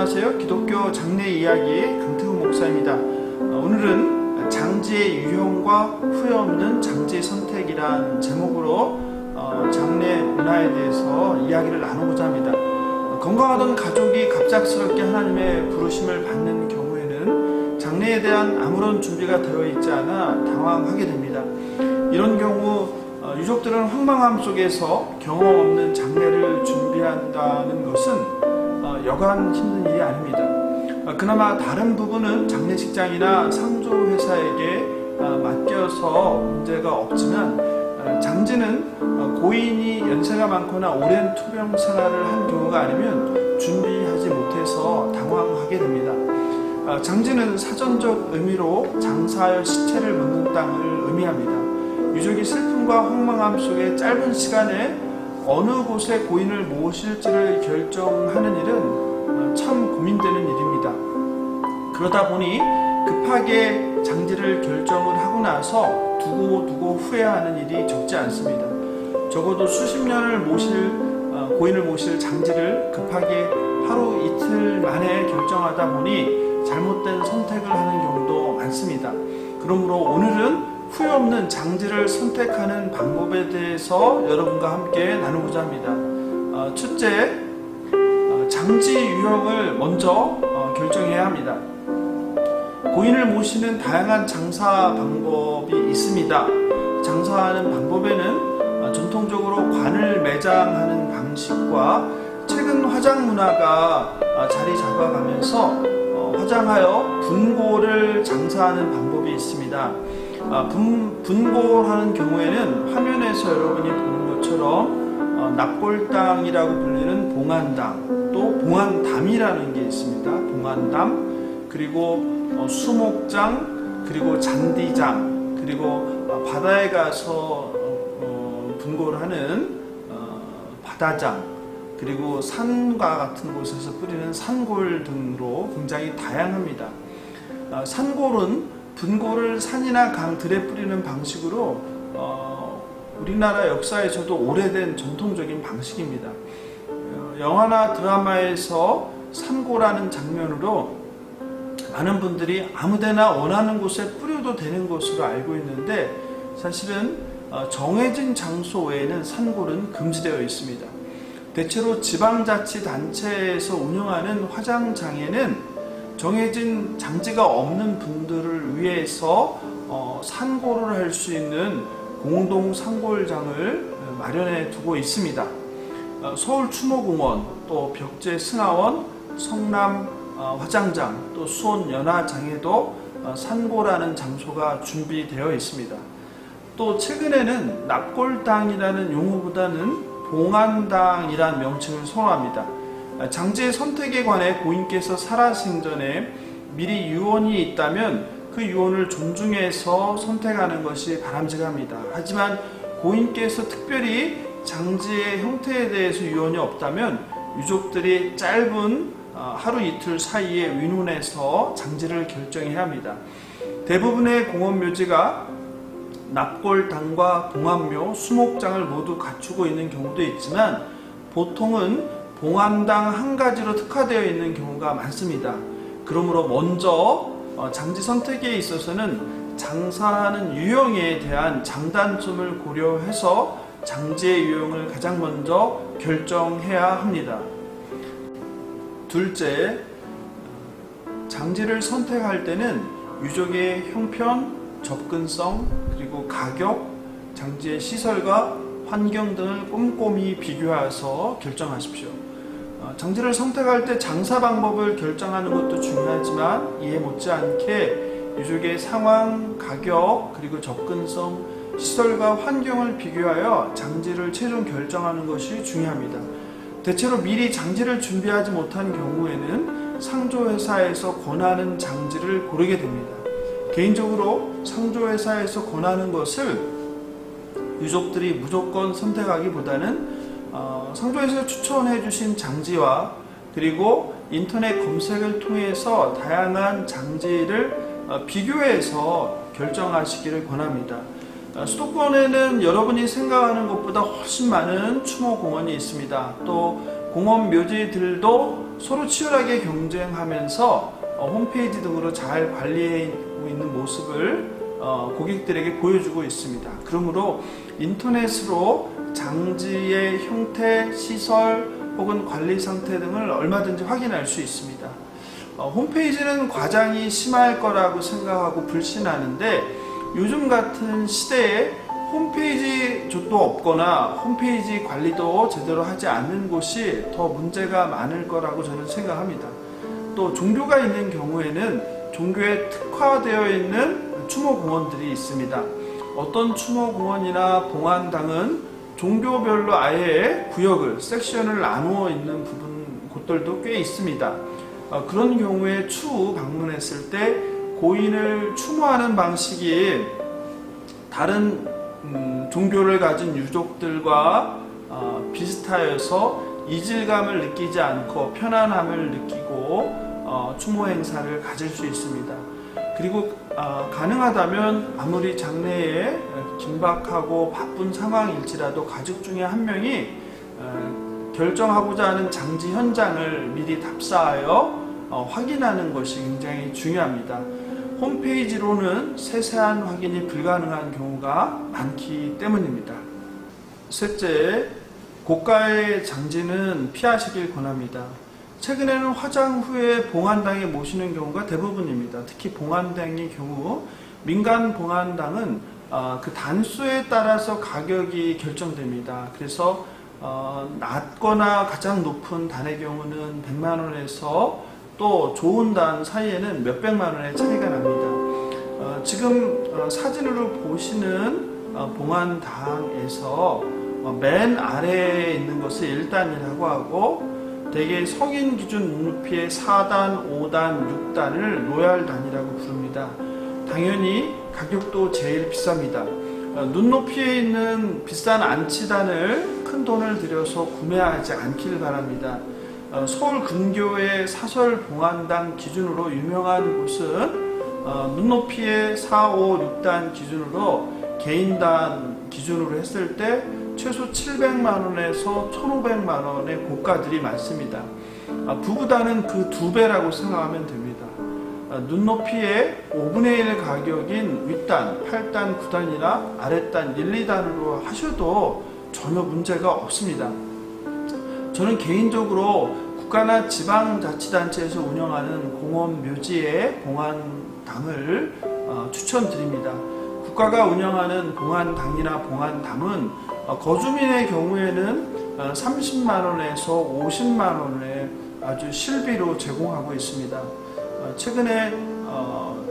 안녕하세요. 기독교 장례 이야기 강태훈 목사입니다. 오늘은 장지의 유형과 후회 없는 장지 선택이란 제목으로 장례 문화에 대해서 이야기를 나누고자 합니다. 건강하던 가족이 갑작스럽게 하나님의 부르심을 받는 경우에는 장례에 대한 아무런 준비가 되어 있지 않아 당황하게 됩니다. 이런 경우 유족들은 황망함 속에서 경험 없는 장례를 준비한다는 것은 여간 힘든 일이 아닙니다. 그나마 다른 부분은 장례식장이나 상조회사에게 맡겨서 문제가 없지만 장지는 고인이 연세가 많거나 오랜 투병 생활을 한 경우가 아니면 준비하지 못해서 당황하게 됩니다. 장지는 사전적 의미로 장사하여 시체를 묻는 땅을 의미합니다. 유족이 슬픔과 황망함 속에 짧은 시간에 어느 곳에 고인을 모실지를 결정하는 일은 참 고민되는 일입니다. 그러다 보니 급하게 장지를 결정을 하고 나서 두고 후회하는 일이 적지 않습니다. 적어도 수십 년을 고인을 모실 장지를 급하게 하루 이틀 만에 결정하다 보니 잘못된 선택을 하는 경우도 많습니다. 그러므로 오늘은 후회 없는 장지를 선택하는 방법에 대해서 여러분과 함께 나누고자 합니다. 첫째, 장지 유형을 먼저 결정해야 합니다. 고인을 모시는 다양한 장사 방법이 있습니다. 장사하는 방법에는 전통적으로 관을 매장하는 방식과 최근 화장 문화가 자리 잡아가면서 화장하여 분고를 장사하는 방법이 있습니다. 분고하는 경우에는 화면에서 여러분이 보는 것처럼 납골당이라고 불리는 봉안당, 또 봉안담이라는 게 있습니다. 봉안담, 그리고 수목장, 그리고 잔디장, 그리고 바다에 가서 분고를 하는 바다장, 그리고 산과 같은 곳에서 뿌리는 산골 등으로 굉장히 다양합니다. 산골은 분고를 산이나 강들에 뿌리는 방식으로 우리나라 역사에서도 오래된 전통적인 방식입니다. 영화나 드라마에서 산고라는 장면으로 많은 분들이 아무데나 원하는 곳에 뿌려도 되는 것으로 알고 있는데 사실은 정해진 장소 외에는 산골은 금지되어 있습니다. 대체로 지방자치단체에서 운영하는 화장장에는 정해진 장지가 없는 분들을 위해서 산고를 할 수 있는 공동 산골장을 마련해 두고 있습니다. 서울 추모공원, 또 벽제 승하원, 성남 화장장, 또 수원 연화장에도 산고라는 장소가 준비되어 있습니다. 또 최근에는 납골당이라는 용어보다는 봉안당이라는 명칭을 선호합니다. 장지의 선택에 관해 고인께서 살아생전에 미리 유언이 있다면 그 유언을 존중해서 선택하는 것이 바람직합니다. 하지만 고인께서 특별히 장지의 형태에 대해서 유언이 없다면 유족들이 짧은 하루 이틀 사이에 의논해서 장지를 결정해야 합니다. 대부분의 공원묘지가 납골당과 봉안묘, 수목장을 모두 갖추고 있는 경우도 있지만 보통은 봉안당 한 가지로 특화되어 있는 경우가 많습니다. 그러므로 먼저 장지 선택에 있어서는 장사하는 유형에 대한 장단점을 고려해서 장지의 유형을 가장 먼저 결정해야 합니다. 둘째, 장지를 선택할 때는 유족의 형편, 접근성, 그리고 가격, 장지의 시설과 환경 등을 꼼꼼히 비교해서 결정하십시오. 장지를 선택할 때 장사 방법을 결정하는 것도 중요하지만 이에 못지않게 유족의 상황, 가격, 그리고 접근성, 시설과 환경을 비교하여 장지를 최종 결정하는 것이 중요합니다. 대체로 미리 장지를 준비하지 못한 경우에는 상조회사에서 권하는 장지를 고르게 됩니다. 개인적으로 상조회사에서 권하는 것을 유족들이 무조건 선택하기보다는 상조에서 추천해 주신 장지와 그리고 인터넷 검색을 통해서 다양한 장지를 비교해서 결정하시기를 권합니다. 수도권에는 여러분이 생각하는 것보다 훨씬 많은 추모공원이 있습니다. 또 공원 묘지들도 서로 치열하게 경쟁하면서 홈페이지 등으로 잘 관리하고 있는 모습을 고객들에게 보여주고 있습니다. 그러므로 인터넷으로 장지의 형태, 시설 혹은 관리 상태 등을 얼마든지 확인할 수 있습니다. 홈페이지는 과장이 심할 거라고 생각하고 불신하는데, 요즘 같은 시대에 홈페이지도 없거나 홈페이지 관리도 제대로 하지 않는 곳이 더 문제가 많을 거라고 저는 생각합니다. 또 종교가 있는 경우에는 종교에 특화되어 있는 추모공원들이 있습니다. 어떤 추모공원이나 봉안당은 종교별로 아예 구역을, 섹션을 나누어 있는 곳들도 꽤 있습니다. 그런 경우에 추후 방문했을 때 고인을 추모하는 방식이 다른 종교를 가진 유족들과 비슷하여서 이질감을 느끼지 않고 편안함을 느끼고 추모 행사를 가질 수 있습니다. 그리고 가능하다면 아무리 장래에 긴박하고 바쁜 상황일지라도 가족 중에 한 명이 결정하고자 하는 장지 현장을 미리 답사하여 확인하는 것이 굉장히 중요합니다. 홈페이지로는 세세한 확인이 불가능한 경우가 많기 때문입니다. 셋째, 고가의 장지는 피하시길 권합니다. 최근에는 화장 후에 봉안당에 모시는 경우가 대부분입니다. 특히 봉안당의 경우 민간 봉안당은 그 단수에 따라서 가격이 결정됩니다. 그래서 낮거나 가장 높은 단의 경우는 100만 원에서 또 좋은 단 사이에는 몇백만 원의 차이가 납니다. 지금 사진으로 보시는 봉안당에서 맨 아래에 있는 것을 1단이라고 하고, 대개 성인 기준 눈높이의 4단, 5단, 6단을 로얄단이라고 부릅니다. 당연히 가격도 제일 비쌉니다. 눈높이에 있는 비싼 안치단을 큰 돈을 들여서 구매하지 않길 바랍니다. 서울 근교의 사설 봉안당 기준으로 유명한 곳은 눈높이의 4, 5, 6단 기준으로 개인단 기준으로 했을 때 최소 700만 원에서 1,500만 원의 고가들이 많습니다. 부부단은 그 2배라고 생각하면 됩니다. 눈높이의 5분의 1 가격인 윗단, 8단, 9단이나 아랫단 1, 2단으로 하셔도 전혀 문제가 없습니다. 저는 개인적으로 국가나 지방자치단체에서 운영하는 공원 묘지의 봉안당을 추천드립니다. 국가가 운영하는 봉안당이나 봉안담은 거주민의 경우에는 30만 원에서 50만 원의 아주 실비로 제공하고 있습니다. 최근에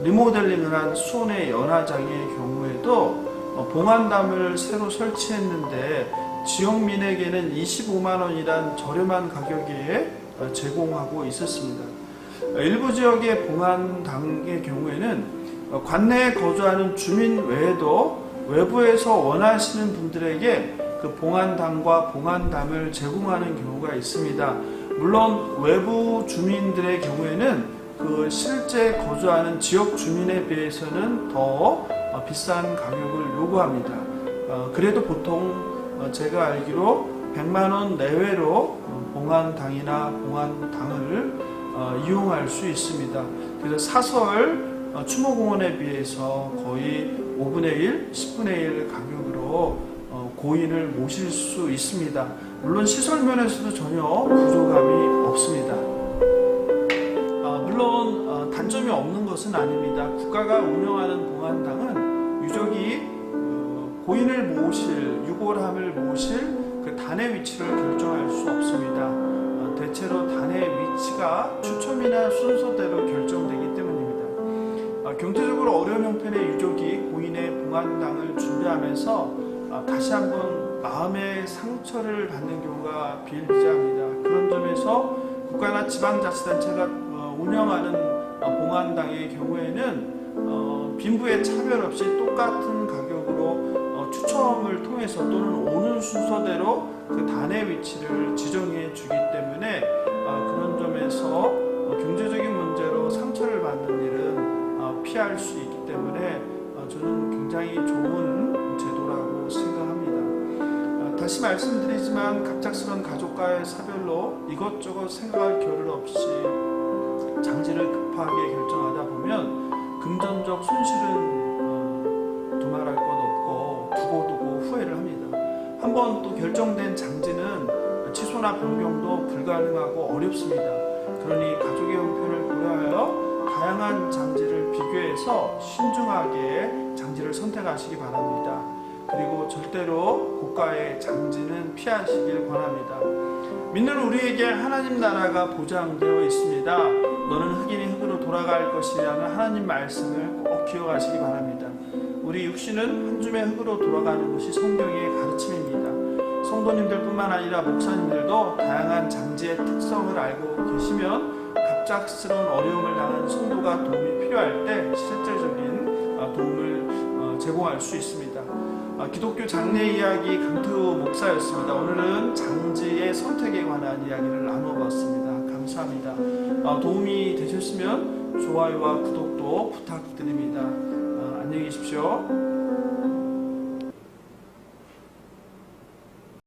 리모델링을 한 수원의 연화장의 경우에도 봉안담을 새로 설치했는데 지역민에게는 25만 원이란 저렴한 가격에 제공하고 있었습니다. 일부 지역의 봉안당의 경우에는 관내에 거주하는 주민 외에도 외부에서 원하시는 분들에게 그 봉안당과 봉안담을 제공하는 경우가 있습니다. 물론 외부 주민들의 경우에는 그 실제 거주하는 지역 주민에 비해서는 더 비싼 가격을 요구합니다. 그래도 보통 제가 알기로 100만 원 내외로 봉안당이나 봉안담을 이용할 수 있습니다. 그래서 사설 추모공원에 비해서 거의 5분의 1, 10분의 1 가격으로 고인을 모실 수 있습니다. 물론 시설면에서도 전혀 부족함이 없습니다. 물론 단점이 없는 것은 아닙니다. 국가가 운영하는 봉안당은 유족이 고인을 모실, 유골함을 모실 그 단의 위치를 결정할 수 없습니다. 대체로 단의 위치가 추첨이나 순서대로 결정되기 때문입니다. 경제적으로 어려운 형편의 유족이 고인의 봉안당을 준비하면서 다시 한번 마음의 상처를 받는 경우가 비일비재합니다. 그런 점에서 국가나 지방자치단체가 운영하는 봉안당의 경우에는 빈부의 차별 없이 똑같은 가격으로 추첨을 통해서 또는 오는 순서대로 그 단의 위치를 지정해 주기 때문에 그런 점에서 경제적인 문제로 상처를 받는 일은 피할 수 있기 때문에 저는 굉장히 좋은 제도라고 생각합니다. 다시 반드시 말씀드리지만 갑작스런 가족과의 사별로 이것저것 생각할 겨를 없이 장지를 급하게 결정하다 보면 금전적 손실은 두말할 것 없고 두고두고 후회를 합니다. 한번 또 결정된 장지는 취소나 변경도 불가능하고 어렵습니다. 그러니 가족의 형편을 고려하여 다양한 장지를 비교해서 신중하게 장지를 선택하시기 바랍니다. 그리고 절대로 고가의 장지는 피하시길 권합니다. 믿는 우리에게 하나님 나라가 보장되어 있습니다. 너는 흑인이 흑으로 돌아갈 것이라는 하나님 말씀을 꼭 기억하시기 바랍니다. 우리 육신은 한 줌의 흑으로 돌아가는 것이 성경의 가르침입니다. 성도님들 뿐만 아니라 목사님들도 다양한 장지의 특성을 알고 계시면 갑작스러운 어려움을 당한 성도가 도움이 필요할 때 실질적인 도움을 제공할 수 있습니다. 기독교 장례 이야기 강태우 목사였습니다. 오늘은 장지의 선택에 관한 이야기를 나눠봤습니다. 감사합니다. 도움이 되셨으면 좋아요와 구독도 부탁드립니다. 안녕히 계십시오.